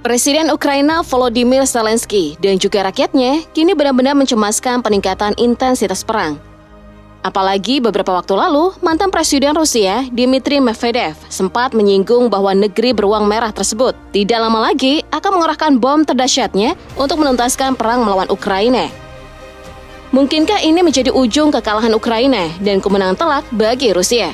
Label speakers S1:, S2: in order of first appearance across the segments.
S1: Presiden Ukraina Volodymyr Zelensky dan juga rakyatnya kini benar-benar mencemaskan peningkatan intensitas perang. Apalagi beberapa waktu lalu, mantan Presiden Rusia Dmitry Medvedev sempat menyinggung bahwa negeri beruang merah tersebut tidak lama lagi akan mengerahkan bom terdahsyatnya untuk menuntaskan perang melawan Ukraina. Mungkinkah ini menjadi ujung kekalahan Ukraina dan kemenangan telak bagi Rusia?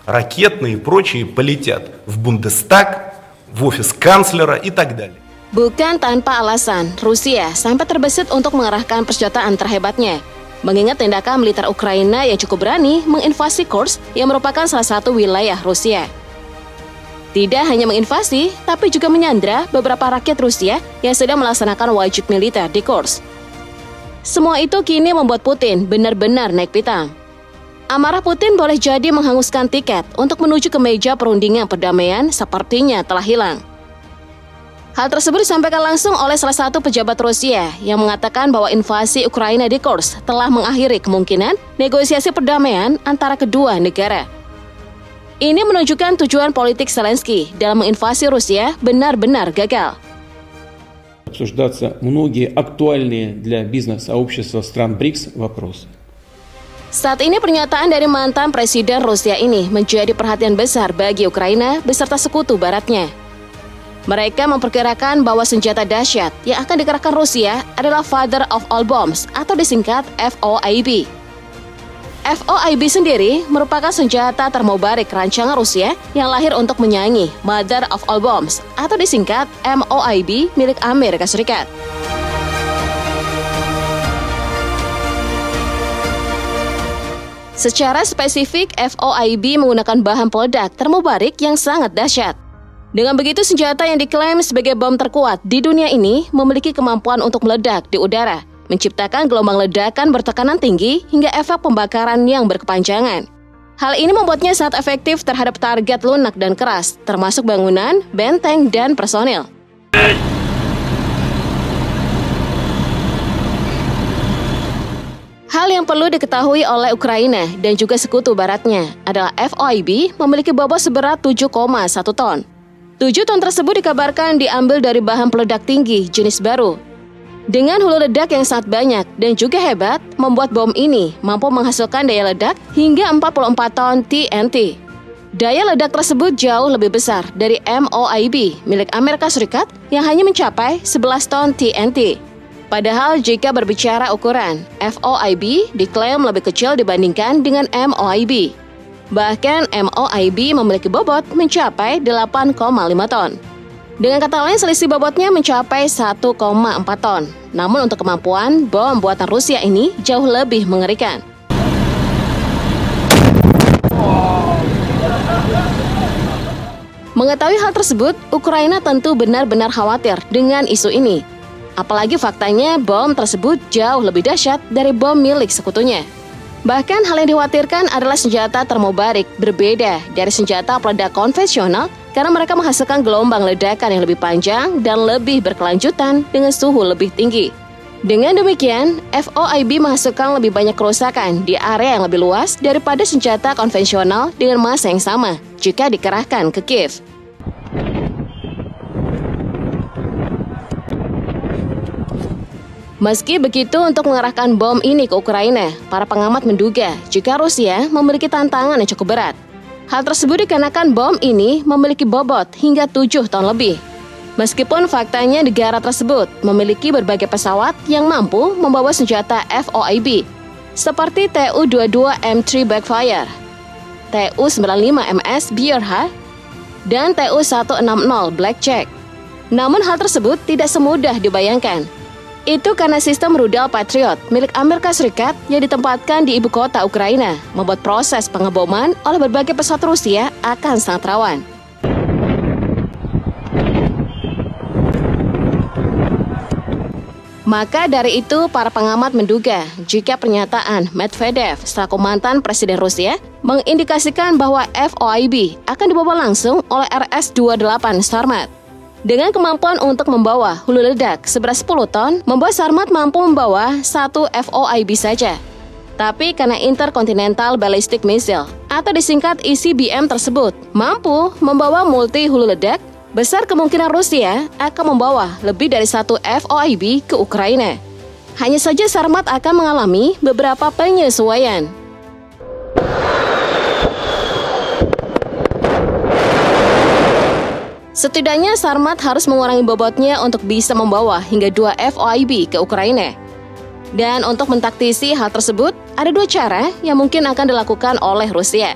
S2: Ракетные и прочие полетят в Бундестаг, в офис канцлера и так далее.
S1: Bukan tanpa alasan, Rusia sampai terbesit untuk mengerahkan persenjataan terhebatnya. Mengingat tindakan militer Ukraina yang cukup berani menginvasi Kursk yang merupakan salah satu wilayah Rusia. Tidak hanya menginvasi, tapi juga menyandra beberapa rakyat Rusia yang sedang melaksanakan wajib militer di Kursk. Semua itu kini membuat Putin benar-benar naik pitam. Amarah Putin boleh jadi menghanguskan tiket untuk menuju ke meja perundingan perdamaian sepertinya telah hilang. Hal tersebut disampaikan langsung oleh salah satu pejabat Rusia yang mengatakan bahwa invasi Ukraina di Kursk telah mengakhiri kemungkinan negosiasi perdamaian antara kedua negara. Ini menunjukkan tujuan politik Zelensky dalam menginvasi Rusia benar-benar gagal.
S3: Обсуждаться многие актуальные для бизнес-сообщества стран БРИКС вопросы.
S1: Saat ini pernyataan dari mantan Presiden Rusia ini menjadi perhatian besar bagi Ukraina beserta sekutu baratnya. Mereka memperkirakan bahwa senjata dahsyat yang akan dikerahkan Rusia adalah Father of All Bombs atau disingkat FOIB. FOIB sendiri merupakan senjata termobarik rancangan Rusia yang lahir untuk menyaingi Mother of All Bombs atau disingkat MOIB milik Amerika Serikat. Secara spesifik, FOIB menggunakan bahan peledak termobarik yang sangat dahsyat. Dengan begitu, senjata yang diklaim sebagai bom terkuat di dunia ini memiliki kemampuan untuk meledak di udara, menciptakan gelombang ledakan bertekanan tinggi hingga efek pembakaran yang berkepanjangan. Hal ini membuatnya sangat efektif terhadap target lunak dan keras, termasuk bangunan, benteng, dan personil. Hal yang perlu diketahui oleh Ukraina dan juga sekutu baratnya adalah FOIB memiliki bobot seberat 7,1 ton. 7 ton tersebut dikabarkan diambil dari bahan peledak tinggi jenis baru. Dengan hulu ledak yang sangat banyak dan juga hebat, membuat bom ini mampu menghasilkan daya ledak hingga 44 ton TNT. Daya ledak tersebut jauh lebih besar dari MOIB milik Amerika Serikat yang hanya mencapai 11 ton TNT. Padahal jika berbicara ukuran, FOIB diklaim lebih kecil dibandingkan dengan MOIB. Bahkan MOIB memiliki bobot mencapai 8,5 ton. Dengan kata lain, selisih bobotnya mencapai 1,4 ton. Namun untuk kemampuan, bom buatan Rusia ini jauh lebih mengerikan. Mengetahui hal tersebut, Ukraina tentu benar-benar khawatir dengan isu ini. Apalagi faktanya bom tersebut jauh lebih dahsyat dari bom milik sekutunya. Bahkan hal yang dikhawatirkan adalah senjata termobarik berbeda dari senjata peledak konvensional karena mereka menghasilkan gelombang ledakan yang lebih panjang dan lebih berkelanjutan dengan suhu lebih tinggi. Dengan demikian, FOIB menghasilkan lebih banyak kerusakan di area yang lebih luas daripada senjata konvensional dengan massa yang sama jika dikerahkan ke Kiev. Meski begitu, untuk mengarahkan bom ini ke Ukraina, para pengamat menduga jika Rusia memiliki tantangan yang cukup berat. Hal tersebut dikarenakan bom ini memiliki bobot hingga 7 ton lebih. Meskipun faktanya negara tersebut memiliki berbagai pesawat yang mampu membawa senjata FOIB, seperti Tu-22 M3 Backfire, Tu-95 MS Bearhart, dan Tu-160 Blackjack. Namun hal tersebut tidak semudah dibayangkan. Itu karena sistem rudal Patriot milik Amerika Serikat yang ditempatkan di ibu kota Ukraina membuat proses pengeboman oleh berbagai pesawat Rusia akan sangat rawan. Maka dari itu, para pengamat menduga jika pernyataan Medvedev selaku mantan Presiden Rusia mengindikasikan bahwa FOIB akan dibawa langsung oleh RS-28 Sarmat. Dengan kemampuan untuk membawa hulu ledak seberat 10 ton, membuat Sarmat mampu membawa 1 FOIB saja. Tapi karena Intercontinental Ballistic Missile atau disingkat ICBM tersebut mampu membawa multi hulu ledak, besar kemungkinan Rusia akan membawa lebih dari satu FOIB ke Ukraina. Hanya saja Sarmat akan mengalami beberapa penyesuaian. Setidaknya Sarmat harus mengurangi bobotnya untuk bisa membawa hingga 2 FOIB ke Ukraina. Dan untuk mentaktisi hal tersebut, ada 2 cara yang mungkin akan dilakukan oleh Rusia.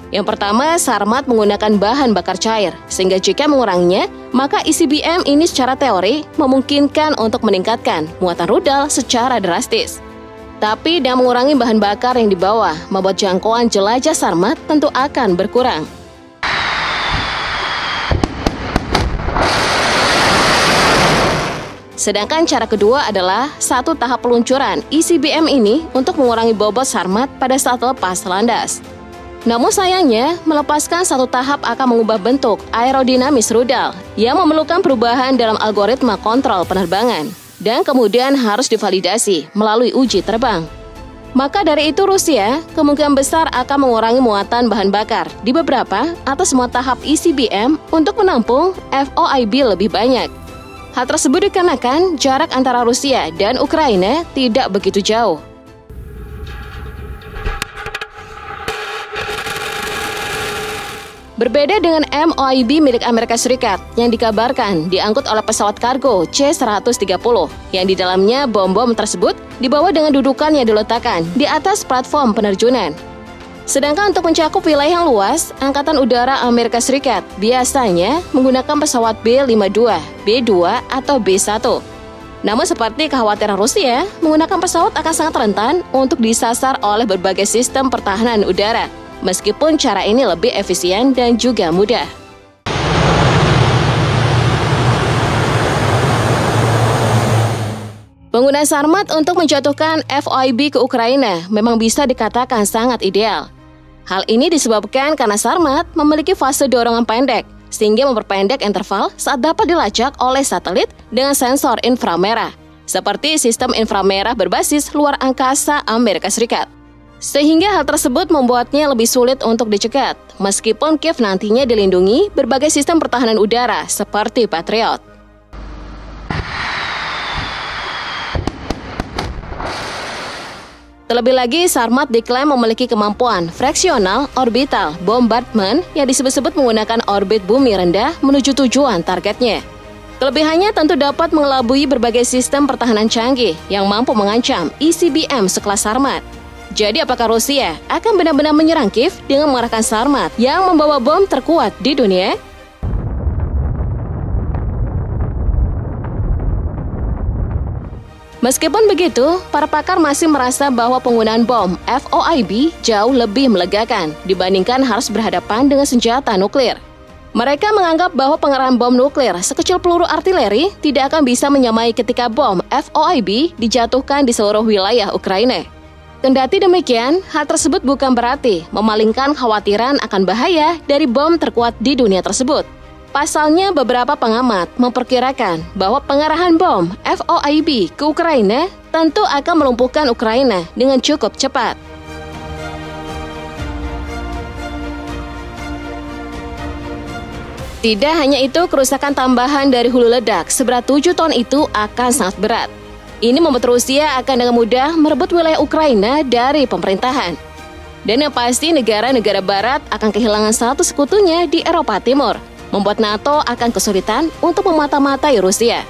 S1: Yang pertama, Sarmat menggunakan bahan bakar cair, sehingga jika menguranginya, maka ICBM ini secara teori memungkinkan untuk meningkatkan muatan rudal secara drastis. Tapi dengan mengurangi bahan bakar yang dibawa, membuat jangkauan jelajah Sarmat tentu akan berkurang. Sedangkan cara kedua adalah satu tahap peluncuran ICBM ini untuk mengurangi bobot Sarmat pada saat lepas landas. Namun sayangnya, melepaskan satu tahap akan mengubah bentuk aerodinamis rudal yang memerlukan perubahan dalam algoritma kontrol penerbangan dan kemudian harus divalidasi melalui uji terbang. Maka dari itu Rusia kemungkinan besar akan mengurangi muatan bahan bakar di beberapa atau semua tahap ICBM untuk menampung FOIB lebih banyak. Hal tersebut dikarenakan jarak antara Rusia dan Ukraina tidak begitu jauh. Berbeda dengan MOIB milik Amerika Serikat yang dikabarkan diangkut oleh pesawat kargo C-130 yang di dalamnya bom-bom tersebut dibawa dengan dudukan yang diletakkan di atas platform penerjunan. Sedangkan untuk mencakup wilayah yang luas, Angkatan Udara Amerika Serikat biasanya menggunakan pesawat B-52, B-2, atau B-1. Namun seperti kekhawatiran Rusia, menggunakan pesawat akan sangat rentan untuk disasar oleh berbagai sistem pertahanan udara. Meskipun cara ini lebih efisien dan juga mudah. Penggunaan Sarmat untuk menjatuhkan FOIB ke Ukraina memang bisa dikatakan sangat ideal. Hal ini disebabkan karena Sarmat memiliki fase dorongan pendek, sehingga memperpendek interval saat dapat dilacak oleh satelit dengan sensor inframerah, seperti sistem inframerah berbasis luar angkasa Amerika Serikat. Sehingga hal tersebut membuatnya lebih sulit untuk dicegat, meskipun Kiev nantinya dilindungi berbagai sistem pertahanan udara seperti Patriot. Terlebih lagi, Sarmat diklaim memiliki kemampuan fraksional orbital bombardment yang disebut-sebut menggunakan orbit bumi rendah menuju tujuan targetnya. Kelebihannya tentu dapat mengelabui berbagai sistem pertahanan canggih yang mampu mengancam ICBM sekelas Sarmat. Jadi apakah Rusia akan benar-benar menyerang Kiev dengan mengerahkan Sarmat yang membawa bom terkuat di dunia? Meskipun begitu, para pakar masih merasa bahwa penggunaan bom FOIB jauh lebih melegakan dibandingkan harus berhadapan dengan senjata nuklir. Mereka menganggap bahwa pengerahan bom nuklir sekecil peluru artileri tidak akan bisa menyamai ketika bom FOIB dijatuhkan di seluruh wilayah Ukraina. Kendati demikian, hal tersebut bukan berarti memalingkan khawatiran akan bahaya dari bom terkuat di dunia tersebut. Pasalnya, beberapa pengamat memperkirakan bahwa pengerahan bom FOIB ke Ukraina tentu akan melumpuhkan Ukraina dengan cukup cepat. Tidak hanya itu, kerusakan tambahan dari hulu ledak seberat 7 ton itu akan sangat berat. Ini membuat Rusia akan dengan mudah merebut wilayah Ukraina dari pemerintahan. Dan yang pasti negara-negara barat akan kehilangan satu sekutunya di Eropa Timur, membuat NATO akan kesulitan untuk memata-matai Rusia.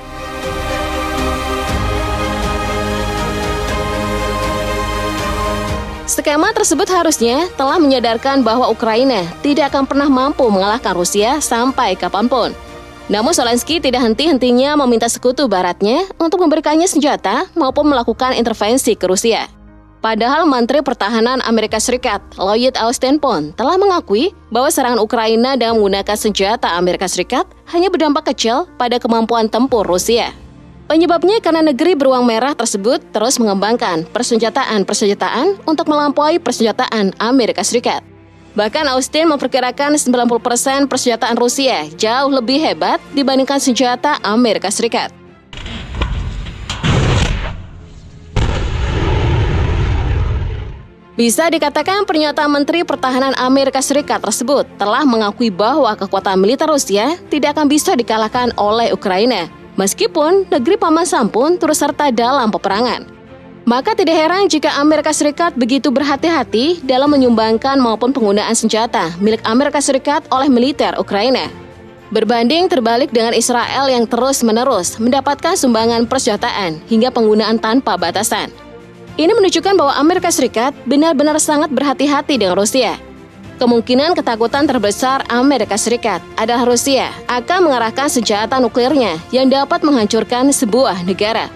S1: Skema tersebut harusnya telah menyadarkan bahwa Ukraina tidak akan pernah mampu mengalahkan Rusia sampai kapanpun. Namun Zelensky tidak henti-hentinya meminta sekutu baratnya untuk memberikannya senjata maupun melakukan intervensi ke Rusia. Padahal Menteri Pertahanan Amerika Serikat, Lloyd Austin pun telah mengakui bahwa serangan Ukraina dengan menggunakan senjata Amerika Serikat hanya berdampak kecil pada kemampuan tempur Rusia. Penyebabnya karena negeri beruang merah tersebut terus mengembangkan persenjataan untuk melampaui persenjataan Amerika Serikat. Bahkan Austin memperkirakan 90% persenjataan Rusia jauh lebih hebat dibandingkan senjata Amerika Serikat. Bisa dikatakan pernyataan Menteri Pertahanan Amerika Serikat tersebut telah mengakui bahwa kekuatan militer Rusia tidak akan bisa dikalahkan oleh Ukraina, meskipun negeri Paman Sam pun turut serta dalam peperangan. Maka tidak heran jika Amerika Serikat begitu berhati-hati dalam menyumbangkan maupun penggunaan senjata milik Amerika Serikat oleh militer Ukraina. Berbanding terbalik dengan Israel yang terus-menerus mendapatkan sumbangan persenjataan hingga penggunaan tanpa batasan. Ini menunjukkan bahwa Amerika Serikat benar-benar sangat berhati-hati dengan Rusia. Kemungkinan ketakutan terbesar Amerika Serikat adalah Rusia akan mengerahkan senjata nuklirnya yang dapat menghancurkan sebuah negara.